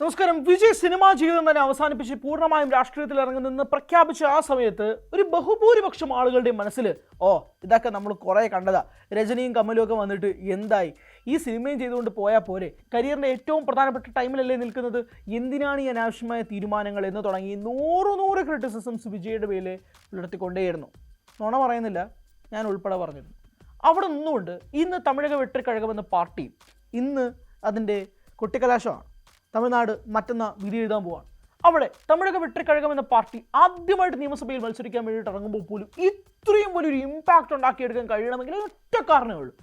നമസ്കാരം. വിജയ് സിനിമാ ജീവിതം തന്നെ അവസാനിപ്പിച്ച് പൂർണ്ണമായും രാഷ്ട്രീയത്തിൽ ഇറങ്ങുന്നെന്ന് പ്രഖ്യാപിച്ച ആ സമയത്ത് ഒരു ബഹുഭൂരിപക്ഷം ആളുകളുടെ മനസ്സിൽ ഇതൊക്കെ നമ്മൾ കുറേ കണ്ടതാ, രജനിയും കമലും ഒക്കെ വന്നിട്ട് എന്തായി, ഈ സിനിമയും ചെയ്തുകൊണ്ട് പോയാൽ പോരെ, കരിയറിൻ്റെ ഏറ്റവും പ്രധാനപ്പെട്ട ടൈമിലല്ലേ നിൽക്കുന്നത്, എന്തിനാണ് ഈ അനാവശ്യമായ തീരുമാനങ്ങൾ എന്ന് തുടങ്ങി നൂറ് ക്രിറ്റിസിസംസ് വിജയുടെ പേരിൽ പുലർത്തിക്കൊണ്ടേയിരുന്നു. നുണ പറയുന്നില്ല, ഞാൻ ഉൾപ്പെടെ പറഞ്ഞിരുന്നു. അവിടെ നിന്നുകൊണ്ട് ഇന്ന് തമിഴക വെട്ടിക്കഴകമെന്ന പാർട്ടി ഇന്ന് അതിൻ്റെ കൊട്ടിക്കലാശമാണ്. തമിഴ്നാട് മറ്റന്നാൾ വിധി എഴുതാൻ പോവാണ്. അവിടെ തമിഴക വെട്ടിക്കഴകം എന്ന പാർട്ടി ആദ്യമായിട്ട് നിയമസഭയിൽ മത്സരിക്കാൻ വേണ്ടിയിട്ട് ഇറങ്ങുമ്പോൾ പോലും ഇത്രയും വലിയൊരു ഇമ്പാക്റ്റ് ഉണ്ടാക്കിയെടുക്കാൻ കഴിയണമെങ്കിൽ ഒറ്റ കാരണമേ ഉള്ളൂ,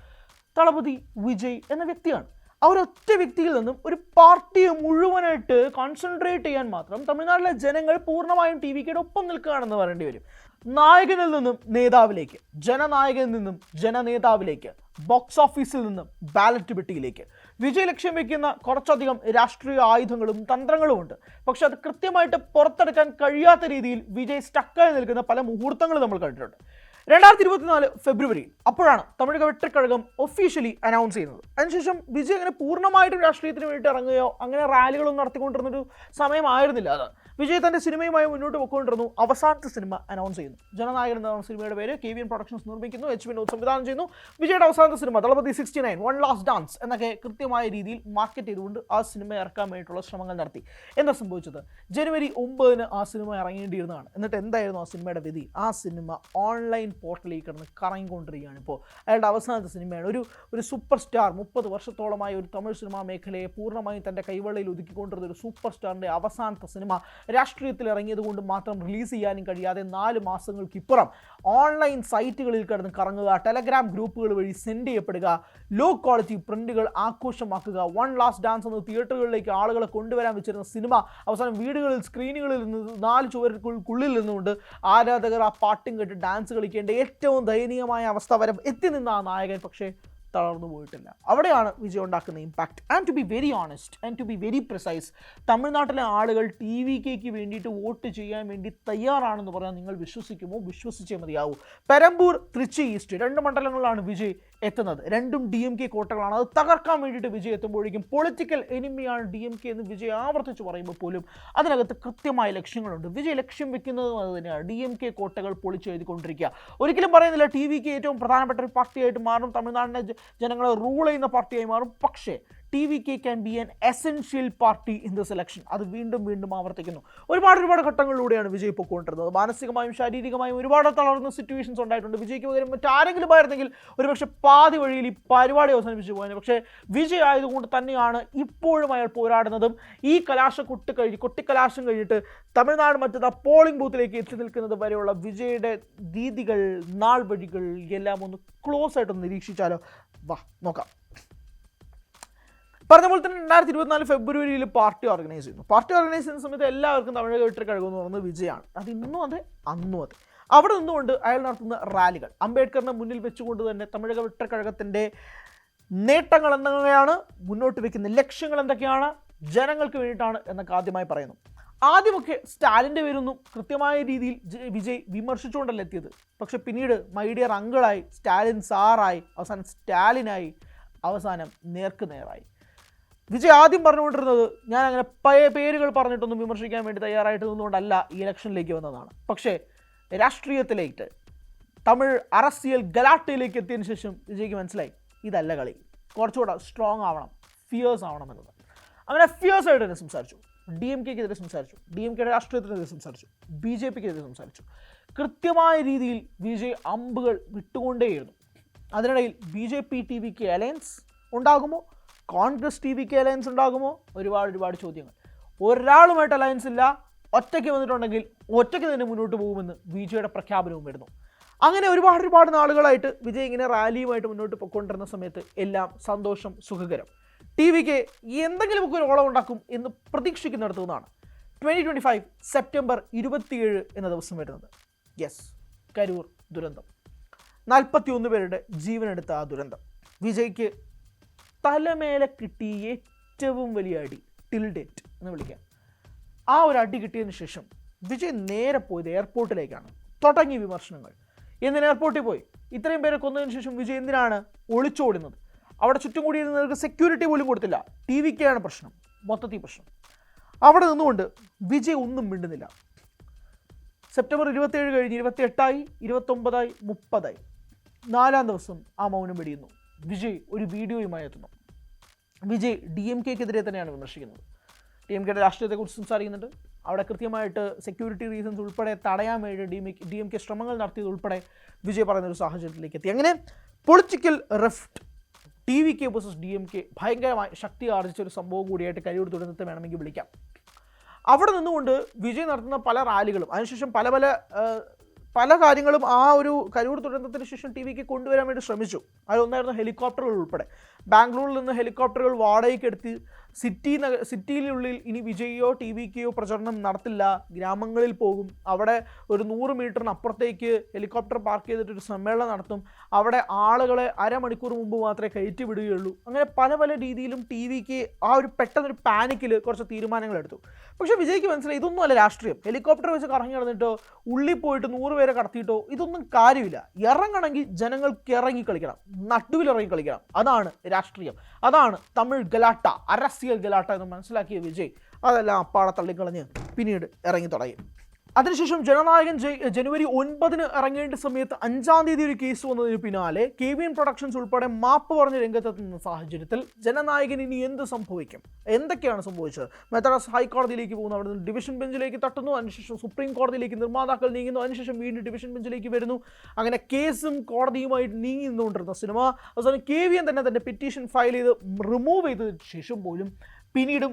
തളപതി വിജയ് എന്ന വ്യക്തിയാണ്. ആ ഒരൊറ്റ വ്യക്തിയിൽ നിന്നും ഒരു പാർട്ടിയെ മുഴുവനായിട്ട് കോൺസെൻട്രേറ്റ് ചെയ്യാൻ മാത്രം തമിഴ്നാട്ടിലെ ജനങ്ങൾ പൂർണ്ണമായും ടി വിക്കയുടെ ഒപ്പം നിൽക്കുകയാണെന്ന് പറയേണ്ടി വരും. നായകനിൽ നിന്നും നേതാവിലേക്ക്, ജനനായകനിൽ നിന്നും ജനനേതാവിലേക്ക്, ബോക്സ് ഓഫീസിൽ നിന്നും ബാലറ്റ് പെട്ടിയിലേക്ക് വിജയ് ലക്ഷ്യം വയ്ക്കുന്ന കുറച്ചധികം രാഷ്ട്രീയ ആയുധങ്ങളും തന്ത്രങ്ങളും ഉണ്ട്. പക്ഷെ അത് കൃത്യമായിട്ട് പുറത്തെടുക്കാൻ കഴിയാത്ത രീതിയിൽ വിജയ് സ്റ്റക്കായി നിൽക്കുന്ന പല മുഹൂർത്തങ്ങളും നമ്മൾ കണ്ടിട്ടുണ്ട്. 2024 ഫെബ്രുവരിയിൽ അപ്പോഴാണ് തമിഴക വെട്ടിക്കഴകം ഒഫീഷ്യലി അനൗൺസ് ചെയ്യുന്നത്. അതിനുശേഷം വിജയ് അങ്ങനെ പൂർണ്ണമായിട്ടും രാഷ്ട്രീയത്തിന് വേണ്ടിയിട്ട് ഇറങ്ങുകയോ അങ്ങനെ റാലികളൊന്നും നടത്തിക്കൊണ്ടിരുന്നൊരു സമയമായിരുന്നില്ല. അത് വിജയ് തൻ്റെ സിനിമയുമായി മുന്നോട്ട് പോയിക്കൊണ്ടിരുന്നു. അവസാനത്തെ സിനിമ അനൗൺസ് ചെയ്യുന്നു. ജനനായകൻ എന്ന സിനിമയുടെ പേര് KVN പ്രൊഡക്ഷൻസ് നിർമ്മിക്കുന്നു, H വിനോദ് സംവിധാനം ചെയ്യുന്നു. വിജയുടെ അവസാനത്തെ cinema Thalapathy 69 one last dance എന്നൊക്കെ കൃത്യമായ രീതിയിൽ മാർക്കറ്റ് ചെയ്തുകൊണ്ട് ആ സിനിമ ഇറക്കാൻ വേണ്ടിയിട്ടുള്ള ശ്രമങ്ങൾ നടത്തി. എന്താ സംഭവിച്ചത്? ജനുവരി 9 ആ സിനിമ ഇറങ്ങേണ്ടിയിരുന്നതാണ്. എന്നിട്ട് എന്തായിരുന്നു ആ സിനിമയുടെ വിധി? ആ സിനിമ ഓൺലൈൻ പോർട്ടലിൽ കിടന്ന് കറങ്ങിക്കൊണ്ടിരിക്കുകയാണ്. ഇപ്പോൾ അയാളുടെ അവസാനത്തെ സിനിമയാണ്. ഒരു സൂപ്പർ സ്റ്റാർ, 30 വർഷത്തോളമായി ഒരു തമിഴ് സിനിമാ മേഖലയെ പൂർണ്ണമായും തൻ്റെ കൈവെള്ളയിൽ ഒതുക്കിക്കൊണ്ടിരുന്ന ഒരു സൂപ്പർ സ്റ്റാറിൻ്റെ അവസാനത്തെ സിനിമ രാഷ്ട്രീയത്തിൽ ഇറങ്ങിയത് കൊണ്ട് മാത്രം റിലീസ് ചെയ്യാനും കഴിയാതെ 4 മാസങ്ങൾക്കിപ്പുറം ഓൺലൈൻ സൈറ്റുകളിൽ കിടന്ന് കറങ്ങുക, ടെലഗ്രാം ഗ്രൂപ്പുകൾ വഴി സെൻഡ് ചെയ്യപ്പെടുക, ലോ ക്വാളിറ്റി പ്രിന്റുകൾ ആഘോഷമാക്കുക, വൺ ലാസ്റ്റ് ഡാൻസ് എന്ന തിയേറ്ററുകളിലേക്ക് ആളുകളെ കൊണ്ടുവരാൻ വെച്ചിരുന്ന സിനിമ അവസാനം വീടുകളിൽ സ്ക്രീനുകളിൽ നിന്ന് 4 ചുവരുകൾക്കുള്ളിൽ നിന്നുകൊണ്ട് ആരാധകർ ആ പാട്ടും കേട്ട് ഡാൻസ് കളിക്കേണ്ട ഏറ്റവും ദയനീയമായ അവസ്ഥ വരെ എത്തി നിന്ന ആ നായകൻ പക്ഷേ തളർന്നു പോയിട്ടില്ല. അവിടെയാണ് വിജയ് ഉണ്ടാക്കുന്ന impact. And to be very honest and to be very precise, തമിഴ്നാട്ടിലെ ആളുകൾ TVKക്ക് വേണ്ടിയിട്ട് വോട്ട് ചെയ്യാൻ വേണ്ടി തയ്യാറാണെന്ന് പറഞ്ഞാൽ നിങ്ങൾ വിശ്വസിക്കുമോ? വിശ്വസിച്ചേ മതിയാവൂ. പെരമ്പൂർ, തൃച്ചി ഈസ്റ്റ് 2 മണ്ഡലങ്ങളിലാണ് വിജയ് എത്തുന്നത്. രണ്ടും DMK കോട്ടകളാണ്. അത് തകർക്കാൻ വേണ്ടിയിട്ട് വിജയ് എത്തുമ്പോഴേക്കും പൊളിറ്റിക്കൽ എനിമിയാണ് DMK എന്ന് വിജയ് ആവർത്തിച്ച് പറയുമ്പോൾ പോലും അതിനകത്ത് കൃത്യമായ ലക്ഷ്യങ്ങളുണ്ട്. വിജയ് ലക്ഷ്യം വെക്കുന്നതും അത് തന്നെയാണ്, DMK കോട്ടകൾ പൊളിച്ചെഴുതിക്കൊണ്ടിരിക്കുക. ഒരിക്കലും പറയുന്നില്ല TVK ഏറ്റവും പ്രധാനപ്പെട്ട ഒരു പാർട്ടിയായിട്ട് മാറും, തമിഴ്നാടിനെ ജനങ്ങളെ റൂൾ ചെയ്യുന്ന പാർട്ടിയായി മാറും. പക്ഷേ TVK can be an essential party in this election. അത് വീണ്ടും ആവർത്തിക്കുന്നു. ഒരുപാട് ഘട്ടങ്ങളിലൂടെയാണ് വിജയ് പൊയ്ക്കൊണ്ടിരുന്നത്. മാനസികമായും ശാരീരികമായും ഒരുപാട് തളർന്ന സിറ്റുവേഷൻസ് ഉണ്ടായിട്ടുണ്ട്. വിജയ്ക്ക് പകരം മറ്റാരെങ്കിലും ആയിരുന്നെങ്കിൽ ഒരുപക്ഷെ പാതി വഴിയിൽ ഈ പരിപാടി അവസാനിപ്പിച്ചു പോയത്. പക്ഷേ വിജയ് ആയതുകൊണ്ട് തന്നെയാണ് ഇപ്പോഴും അയാൾ പോരാടുന്നതും. ഈ കൊട്ടിക്കലാശം കഴിഞ്ഞിട്ട് തമിഴ്നാട് മറ്റത് പോളിംഗ് ബൂത്തിലേക്ക് എത്തി നിൽക്കുന്നത് വരെയുള്ള വിജയുടെ രീതികൾ, നാൾ വഴികൾ എല്ലാം ഒന്ന് ക്ലോസ് ആയിട്ടൊന്ന് നിരീക്ഷിച്ചാലോ? വാ നോക്കാം. പറഞ്ഞ പോലെ തന്നെ 2024 ഫെബ്രുവരിയിൽ പാർട്ടി ഓർഗനൈസ് ചെയ്യുന്നു. പാർട്ടി ഓർഗനൈസ് ചെയ്യുന്ന സമയത്ത് എല്ലാവർക്കും തമിഴക വെട്ടിക്കഴകം എന്ന് പറയുന്നത് വിജയാണ്. അത് ഇന്നും അതെ അന്നും അതെ. അവിടെ നിന്നുകൊണ്ട് അയാൾ നടത്തുന്ന റാലികൾ, അംബേദ്കറിനെ മുന്നിൽ വെച്ചുകൊണ്ട് തന്നെ തമിഴക വെട്ടിക്കഴകത്തിൻ്റെ നേട്ടങ്ങൾ എന്തൊക്കെയാണ്, മുന്നോട്ട് വയ്ക്കുന്ന ലക്ഷ്യങ്ങൾ എന്തൊക്കെയാണ്, ജനങ്ങൾക്ക് വേണ്ടിയിട്ടാണ് എന്നൊക്കെ ആദ്യമായി പറയുന്നു. ആദ്യമൊക്കെ സ്റ്റാലിൻ്റെ പേരൊന്നും കൃത്യമായ രീതിയിൽ വിജയ് വിമർശിച്ചുകൊണ്ടല്ല എത്തിയത്. പക്ഷെ പിന്നീട് മൈ ഡിയർ അങ്കിളായി, സ്റ്റാലിൻ സാറായി, അവസാനം സ്റ്റാലിനായി, അവസാനം നേർക്കുനേറായി. വിജയ് ആദ്യം പറഞ്ഞുകൊണ്ടിരുന്നത് ഞാൻ അങ്ങനെ പേരുകൾ പറഞ്ഞിട്ടൊന്നും വിമർശിക്കാൻ വേണ്ടി തയ്യാറായിട്ട് നിന്നുകൊണ്ടല്ല ഈ ഇലക്ഷനിലേക്ക് വന്നതാണ്. പക്ഷേ രാഷ്ട്രീയത്തിലേക്ക്, തമിഴ് അറസിയൽ ഗലാട്ടയിലേക്ക് എത്തിയതിന് ശേഷം വിജയ്ക്ക് മനസ്സിലായി ഇതല്ല കളി, കുറച്ചുകൂടെ സ്ട്രോങ് ആവണം, ഫിയേഴ്സ് ആവണം എന്നത്. അങ്ങനെ ഫിയേഴ്സ് ആയിട്ട് തന്നെ സംസാരിച്ചു. DMKക്കെതിരെ സംസാരിച്ചു, DMKയുടെ രാഷ്ട്രീയത്തിനെതിരെ സംസാരിച്ചു, BJPക്കെതിരെ സംസാരിച്ചു. കൃത്യമായ രീതിയിൽ വിജയ് അമ്പുകൾ വിട്ടുകൊണ്ടേയിരുന്നു. അതിനിടയിൽ BJP TVK അലയൻസ് ഉണ്ടാകുമോ, കോൺഗ്രസ് TVK അലയൻസ് ഉണ്ടാകുമോ, ഒരുപാട് ചോദ്യങ്ങൾ. ഒരാളുമായിട്ട് അലയൻസ് ഇല്ല, ഒറ്റയ്ക്ക് വന്നിട്ടുണ്ടെങ്കിൽ ഒറ്റയ്ക്ക് തന്നെ മുന്നോട്ട് പോകുമെന്ന് വിജയുടെ പ്രഖ്യാപനവും വരുന്നു. അങ്ങനെ ഒരുപാട് നാളുകളായിട്ട് വിജയ് ഇങ്ങനെ റാലിയുമായിട്ട് മുന്നോട്ട് പോയിക്കൊണ്ടിരുന്ന സമയത്ത് എല്ലാം സന്തോഷം, സുഖകരം. TVK എന്തെങ്കിലുമൊക്കെ ഒരു ഓളം ഉണ്ടാക്കും എന്ന് പ്രതീക്ഷിക്കുന്നിടത്തു നിന്നാണ് 2025 സെപ്റ്റംബർ 27 എന്ന ദിവസം വരുന്നത്. യെസ്, കരൂർ ദുരന്തം. 41 പേരുടെ ജീവനെടുത്ത ആ ദുരന്തം വിജയ്ക്ക് തലമേലെ കിട്ടിയ ഏറ്റവും വലിയ അടി, ടിൽ ഡേറ്റ് എന്ന് വിളിക്കാം. ആ ഒരു അടി കിട്ടിയതിന് ശേഷം വിജയ് നേരെ പോയത് എയർപോർട്ടിലേക്കാണ്. തുടങ്ങി വിമർശനങ്ങൾ. എന്തിന് എയർപോർട്ടിൽ പോയി? ഇത്രയും പേരെ കൊന്നതിന് ശേഷം വിജയ് എന്തിനാണ് ഒളിച്ചോടുന്നത്? അവിടെ ചുറ്റും കൂടിയിരുന്നവർക്ക് സെക്യൂരിറ്റി പോലും കൊടുത്തില്ല. TVKയാണ് പ്രശ്നം, മൊത്തത്തിൽ പ്രശ്നം. അവിടെ നിന്നുകൊണ്ട് വിജയ് ഒന്നും മിണ്ടുന്നില്ല. സെപ്റ്റംബർ 27 കഴിഞ്ഞ് 28ആയി, 29ആയി, 30ആയി. 4-ാം ദിവസം ആ മൗനം വെടിയുന്നു. വിജയ് ഒരു വീഡിയോയുമായി എത്തുന്നു. വിജയ് DMKക്കെതിരെ തന്നെയാണ് വിമർശിക്കുന്നത്. DMKയുടെ രാഷ്ട്രീയത്തെക്കുറിച്ച് സംസാരിക്കുന്നുണ്ട്. അവിടെ കൃത്യമായിട്ട് സെക്യൂരിറ്റി റീസൺസ് ഉൾപ്പെടെ തടയാൻ വേണ്ടി DMK ശ്രമങ്ങൾ നടത്തിയത് ഉൾപ്പെടെ വിജയ് പറയുന്നൊരു സാഹചര്യത്തിലേക്ക് എത്തി. അങ്ങനെ political rift TVK versus DMK ഭയങ്കരമായി ശക്തി ആർജിച്ച ഒരു സംഭവം കൂടിയായിട്ട് കരിയൂർ ദുരന്തത്തെ വേണമെങ്കിൽ വിളിക്കാം. അവിടെ നിന്നുകൊണ്ട് വിജയ് നടത്തുന്ന പല റാലികളും അതിനുശേഷം പല കാര്യങ്ങളും ആ ഒരു കരിയൂർ ദുരന്തത്തിന് ശേഷം TVK കൊണ്ടുവരാൻ വേണ്ടി ശ്രമിച്ചു. അതിലൊന്നായിരുന്നു ഹെലികോപ്റ്ററുകൾ ഉൾപ്പെടെ. ബാംഗ്ലൂരിൽ നിന്ന് ഹെലികോപ്റ്ററുകൾ വാടകയ്ക്കെടുത്ത് സിറ്റിയിലുള്ളിൽ ഇനി വിജയോ TVKയോ പ്രചരണം നടത്തില്ല, ഗ്രാമങ്ങളിൽ പോകും, അവിടെ ഒരു 100 മീറ്ററിന് അപ്പുറത്തേക്ക് ഹെലികോപ്റ്റർ പാർക്ക് ചെയ്തിട്ടൊരു സമ്മേളനം നടത്തും, അവിടെ ആളുകളെ അരമണിക്കൂർ മുമ്പ് മാത്രമേ കയറ്റി വിടുകയുള്ളൂ. അങ്ങനെ പല രീതിയിലും TVK ആ ഒരു പെട്ടെന്നൊരു പാനിക്കിൽ കുറച്ച് തീരുമാനങ്ങൾ എടുത്തു. പക്ഷേ വിജയ്ക്ക് മനസ്സിലായി ഇതൊന്നും അല്ല രാഷ്ട്രീയം. ഹെലികോപ്റ്റർ വെച്ച് കറങ്ങി നടന്നിട്ടോ ഉള്ളിൽ പോയിട്ട് 100 പേരെ കടത്തിയിട്ടോ ഇതൊന്നും കാര്യമില്ല. ഇറങ്ങണമെങ്കിൽ ജനങ്ങൾക്ക് ഇറങ്ങി കളിക്കണം, നടുവിലിറങ്ങി കളിക്കണം. അതാണ് രാഷ്ട്രീയം, അതാണ് തമിഴ് ഗലാട്ട, അരസ്യൽ ഗലാട്ട എന്ന് മനസ്സിലാക്കിയ വിജയ് അതെല്ലാം അപ്പാടെ തള്ളിക്കളഞ്ഞ് പിന്നീട് ഇറങ്ങി തുടങ്ങി. അതിനുശേഷം ജനനായകൻ ജനുവരി 9 ഇറങ്ങേണ്ട സമയത്ത് 5-ാം തീയതി ഒരു കേസ് വന്നതിന് പിന്നാലെ KVN പ്രൊഡക്ഷൻസ് ഉൾപ്പെടെ മാപ്പ് പറഞ്ഞ് രംഗത്തെത്തുന്ന സാഹചര്യത്തിൽ ജനനായകൻ ഇനി എന്ത് സംഭവിക്കും, എന്തൊക്കെയാണ് സംഭവിച്ചത്? മദ്രാസ് ഹൈക്കോടതിയിലേക്ക് പോകുന്നു, അവിടെ നിന്ന് ഡിവിഷൻ ബെഞ്ചിലേക്ക് തട്ടുന്നു, അതിനുശേഷം സുപ്രീം കോടതിയിലേക്ക് നിർമ്മാതാക്കൾ നീങ്ങുന്നു, അതിനുശേഷം വീണ്ടും ഡിവിഷൻ ബെഞ്ചിലേക്ക് വരുന്നു. അങ്ങനെ കേസും കോടതിയുമായിട്ട് നീങ്ങിന്നുകൊണ്ടിരുന്ന സിനിമ അവസാനം KVN തന്നെ പെറ്റീഷൻ ഫയൽ ചെയ്ത് റിമൂവ് ചെയ്തതിന് ശേഷം പോലും പിന്നീടും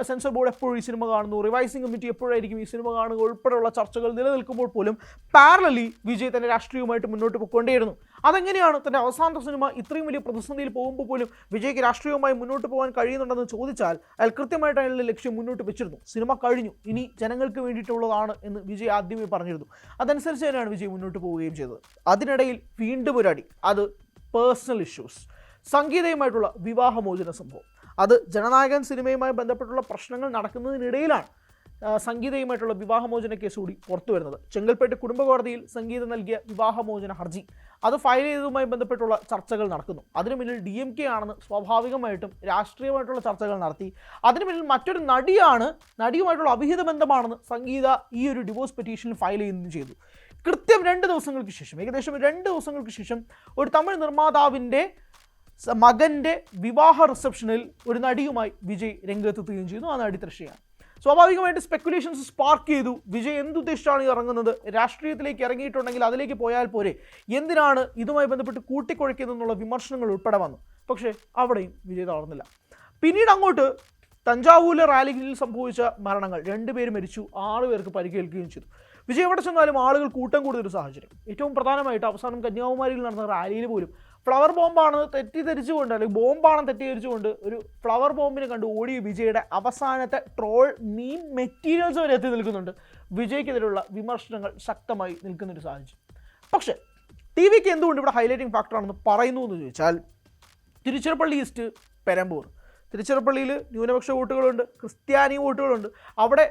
സെൻസർ ബോർഡ് എപ്പോഴും ഈ സിനിമ കാണുന്നു, റിവൈസിംഗ് കമ്മിറ്റി എപ്പോഴായിരിക്കും ഈ സിനിമ കാണുക ഉൾപ്പെടെയുള്ള ചർച്ചകൾ നിലനിൽക്കുമ്പോൾ പോലും പാരലലി വിജയ് തൻ്റെ രാഷ്ട്രീയവുമായിട്ട് മുന്നോട്ട് പോയിക്കൊണ്ടേയിരുന്നു. അതെങ്ങനെയാണ് തൻ്റെ അവസാനത്തെ സിനിമ ഇത്രയും വലിയ പ്രതിസന്ധിയിൽ പോകുമ്പോൾ പോലും വിജയ്ക്ക് രാഷ്ട്രീയവുമായി മുന്നോട്ട് പോകാൻ കഴിയുന്നുണ്ടെന്ന് ചോദിച്ചാൽ അയാൾ കൃത്യമായിട്ട് അയാളുടെ ലക്ഷ്യം മുന്നോട്ട് വെച്ചിരുന്നു. സിനിമ കഴിഞ്ഞു, ഇനി ജനങ്ങൾക്ക് വേണ്ടിയിട്ടുള്ളതാണ് എന്ന് വിജയ് ആദ്യമേ പറഞ്ഞിരുന്നു. അതനുസരിച്ച് തന്നെയാണ് വിജയ് മുന്നോട്ട് പോവുകയും ചെയ്തത്. അതിനിടയിൽ വീണ്ടും ഒരു അടി, അത് പേഴ്സണൽ ഇഷ്യൂസ്, സംഗീതയുമായിട്ടുള്ള വിവാഹമോചന സംഭവം. അത് ജനനായകൻ സിനിമയുമായി ബന്ധപ്പെട്ടുള്ള പ്രശ്നങ്ങൾ നടക്കുന്നതിനിടയിലാണ് സംഗീതയുമായിട്ടുള്ള വിവാഹമോചന കേസ് കൂടി പുറത്തു വരുന്നത്. ചെങ്കൽപ്പേട്ട് കുടുംബ കോടതിയിൽ സംഗീത നൽകിയ വിവാഹമോചന ഹർജി അത് ഫയൽ ചെയ്തതുമായി ബന്ധപ്പെട്ടുള്ള ചർച്ചകൾ നടക്കുന്നു. അതിനു മുന്നിൽ DMK ആണെന്ന് സ്വാഭാവികമായിട്ടും രാഷ്ട്രീയമായിട്ടുള്ള ചർച്ചകൾ നടത്തി. അതിനു മുന്നിൽ മറ്റൊരു നടിയുമായിട്ടുള്ള അവിഹിത ബന്ധമാണെന്ന് സംഗീത ഈ ഒരു ഡിവോഴ്സ് പെറ്റീഷൻ ഫയൽ ചെയ്യുകയും ചെയ്തു. കൃത്യം 2 ദിവസങ്ങൾക്ക് ശേഷം, ഏകദേശം 2 ദിവസങ്ങൾക്ക് ശേഷം ഒരു തമിഴ് നിർമ്മാതാവിൻ്റെ മകൻ്റെ വിവാഹ റിസപ്ഷനിൽ ഒരു നടിയുമായി വിജയ് രംഗത്തെത്തുകയും ചെയ്യുന്നു. ആ നടി തൃഷയാണ്. സ്വാഭാവികമായിട്ട് സ്പെക്കുലേഷൻസ് സ്പാർക്ക് ചെയ്തു. വിജയ് എന്തുദ്ദേശിച്ചാണ് ഇറങ്ങുന്നത്? രാഷ്ട്രീയത്തിലേക്ക് ഇറങ്ങിയിട്ടുണ്ടെങ്കിൽ അതിലേക്ക് പോയാൽ പോരെ, എന്തിനാണ് ഇതുമായി ബന്ധപ്പെട്ട് കൂട്ടിക്കുഴയ്ക്കുന്നതെന്നുള്ള വിമർശനങ്ങൾ ഉൾപ്പെടെ വന്നു. പക്ഷേ അവിടെയും വിജയ് തളർന്നില്ല. പിന്നീട് അങ്ങോട്ട് തഞ്ചാവൂരിലെ റാലിയിൽ സംഭവിച്ച മരണങ്ങൾ, 2 പേര് മരിച്ചു, 6 പേർക്ക് പരിക്കേൽക്കുകയും ചെയ്തു. വിജയ് എവിടെ ചെന്നാലും ആളുകൾ കൂട്ടം കൂടുതലൊരു സാഹചര്യം. ഏറ്റവും പ്രധാനമായിട്ട് അവസാനം കന്യാകുമാരിയിൽ നടന്ന റാലിയിൽ പോലും ഫ്ലവർ ബോംബാണ് തെറ്റിദ്ധരിച്ചുകൊണ്ട്, അല്ലെങ്കിൽ ബോംബാണെന്ന് തെറ്റിദ്ധരിച്ചുകൊണ്ട് ഒരു ഫ്ലവർ ബോംബിനെ കണ്ട് ഓടിയ വിജയുടെ അവസാനത്തെ ട്രോൾ മീം മെറ്റീരിയൽസ് വരെ എത്തി നിൽക്കുന്നുണ്ട്. വിജയ്ക്കെതിരെയുള്ള വിമർശനങ്ങൾ ശക്തമായി നിൽക്കുന്നൊരു സാഹചര്യം. പക്ഷേ TVK എന്തുകൊണ്ട് ഇവിടെ ഹൈലൈറ്റിംഗ് ഫാക്ടറാണെന്ന് പറയുന്നു എന്ന് ചോദിച്ചാൽ, തിരുച്ചിറപ്പള്ളി ഈസ്റ്റ്, പെരമ്പൂർ, തിരുച്ചിറപ്പള്ളിയിൽ ന്യൂനപക്ഷ വോട്ടുകളുണ്ട്, ക്രിസ്ത്യാനി വോട്ടുകളുണ്ട്. അവിടെ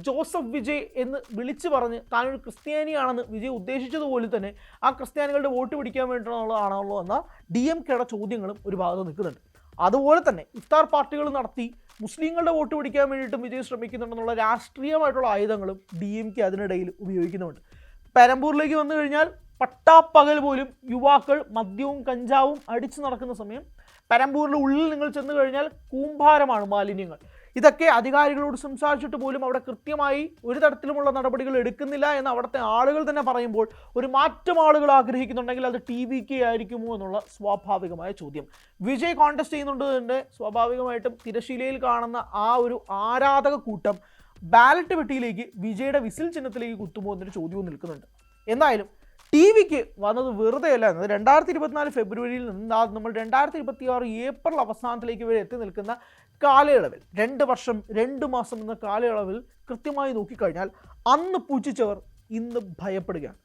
ജോസഫ് വിജയ് എന്ന് വിളിച്ചു പറഞ്ഞ് താനൊരു ക്രിസ്ത്യാനിയാണെന്ന് വിജയ് ഉദ്ദേശിച്ചതുപോലെ തന്നെ ആ ക്രിസ്ത്യാനികളുടെ വോട്ട് പിടിക്കാൻ വേണ്ടിയിട്ടുള്ളതാണല്ലോ എന്ന DMKയുടെ ചോദ്യങ്ങളും ഒരു ഭാഗത്ത് നിൽക്കുന്നുണ്ട്. അതുപോലെ തന്നെ ഇഫ്താർ പാർട്ടികൾ നടത്തി മുസ്ലിങ്ങളുടെ വോട്ട് പിടിക്കാൻ വേണ്ടിയിട്ടും വിജയ് ശ്രമിക്കുന്നുണ്ടെന്നുള്ള രാഷ്ട്രീയമായിട്ടുള്ള ആയുധങ്ങളും DMK അതിനിടയിൽ ഉപയോഗിക്കുന്നുണ്ട്. പെരമ്പൂരിലേക്ക് വന്നു കഴിഞ്ഞാൽ പട്ടാപ്പകൽ പോലും യുവാക്കൾ മദ്യവും കഞ്ചാവും അടിച്ചു നടക്കുന്ന സമയം, പെരമ്പൂരിൻ്റെ ഉള്ളിൽ നിങ്ങൾ ചെന്ന് കഴിഞ്ഞാൽ കൂമ്പാരമാണ് മാലിന്യങ്ങൾ. ഇതൊക്കെ അധികാരികളോട് സംസാരിച്ചിട്ട് പോലും അവിടെ കൃത്യമായി ഒരു തരത്തിലുമുള്ള നടപടികൾ എടുക്കുന്നില്ല എന്ന് അവിടുത്തെ ആളുകൾ തന്നെ പറയുമ്പോൾ ഒരു മാറ്റം ആളുകൾ ആഗ്രഹിക്കുന്നുണ്ടെങ്കിൽ അത് TVK ആയിരിക്കുമോ എന്നുള്ള സ്വാഭാവികമായ ചോദ്യം. വിജയ് കോൺടെസ്റ്റ് ചെയ്യുന്നുണ്ട് തന്നെ സ്വാഭാവികമായിട്ടും തിരശീലയിൽ കാണുന്ന ആ ഒരു ആരാധക കൂട്ടം ബാലറ്റ് പെട്ടിയിലേക്ക് വിജയുടെ വിസിൽ ചിഹ്നത്തിലേക്ക് കുത്തുമോ എന്നൊരു ചോദ്യവും നിൽക്കുന്നുണ്ട്. എന്തായാലും TVK വന്നത് വെറുതെ അല്ല എന്നത് 2024 ഫെബ്രുവരിയിൽ നിന്ന് നമ്മൾ 2026 ഏപ്രിൽ അവസാനത്തിലേക്ക് വരെ എത്തി നിൽക്കുന്ന കാലയളവിൽ 2 വർഷം 2 മാസം എന്ന കാലയളവിൽ കൃത്യമായി നോക്കിക്കഴിഞ്ഞാൽ അന്ന് പൂജിച്ചവർ ഇന്ന് ഭയപ്പെടുകയാണ്.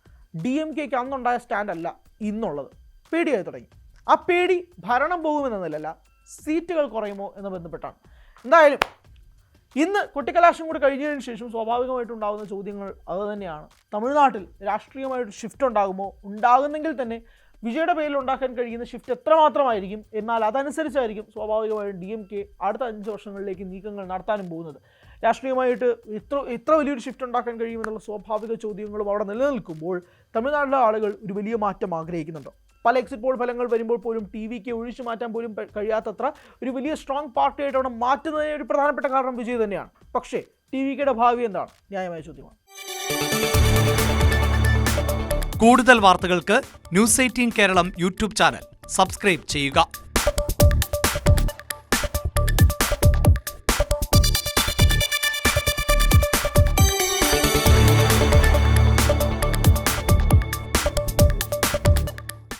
DMKക്ക് അന്നുണ്ടായ സ്റ്റാൻഡല്ല ഇന്നുള്ളത്. പേടിയായി തുടങ്ങി. ആ പേടി ഭരണം പോകുമെന്നല്ല, സീറ്റുകൾ കുറയുമോ എന്ന് ബന്ധപ്പെട്ടാണ്. എന്തായാലും ഇന്ന് കൊട്ടിക്കലാശം കൂടി കഴിഞ്ഞതിന് ശേഷം സ്വാഭാവികമായിട്ടുണ്ടാകുന്ന ചോദ്യങ്ങൾ അതുതന്നെയാണ്. തമിഴ്നാട്ടിൽ രാഷ്ട്രീയമായിട്ട് ഷിഫ്റ്റ് ഉണ്ടാകുമോ? ഉണ്ടാകുന്നെങ്കിൽ തന്നെ വിജയുടെ പേരിൽ ഉണ്ടാക്കാൻ കഴിയുന്ന ഷിഫ്റ്റ് എത്രമാത്രമായിരിക്കും, എന്നാൽ അതനുസരിച്ചായിരിക്കും സ്വാഭാവികമായും DMK അടുത്ത 5 വർഷങ്ങളിലേക്ക് നീക്കങ്ങൾ നടത്താനും പോകുന്നത്. രാഷ്ട്രീയമായിട്ട് ഇത്ര വലിയൊരു ഷിഫ്റ്റ് ഉണ്ടാക്കാൻ കഴിയുമെന്നുള്ള സ്വാഭാവിക ചോദ്യങ്ങളും അവിടെ നിലനിൽക്കുമ്പോൾ തമിഴ്നാട്ടിലെ ആളുകൾ ഒരു വലിയ മാറ്റം ആഗ്രഹിക്കുന്നുണ്ട്. പല എക്സിറ്റ് പോൾ ഫലങ്ങൾ വരുമ്പോൾ പോലും TVK ഒഴിച്ചു മാറ്റാൻ പോലും കഴിയാത്തത്ര ഒരു വലിയ സ്ട്രോങ് പാർട്ടിയായിട്ട് അവിടെ മാറ്റുന്നതിന് ഒരു പ്രധാനപ്പെട്ട കാരണം വിജയ് തന്നെയാണ്. പക്ഷേ TVKയുടെ ഭാവി എന്താണ്? ന്യായമായ ചോദ്യമാണ്. കൂടുതൽ വാർത്തകൾക്ക് News 18 Keralam YouTube channel subscribe ചെയ്യുക.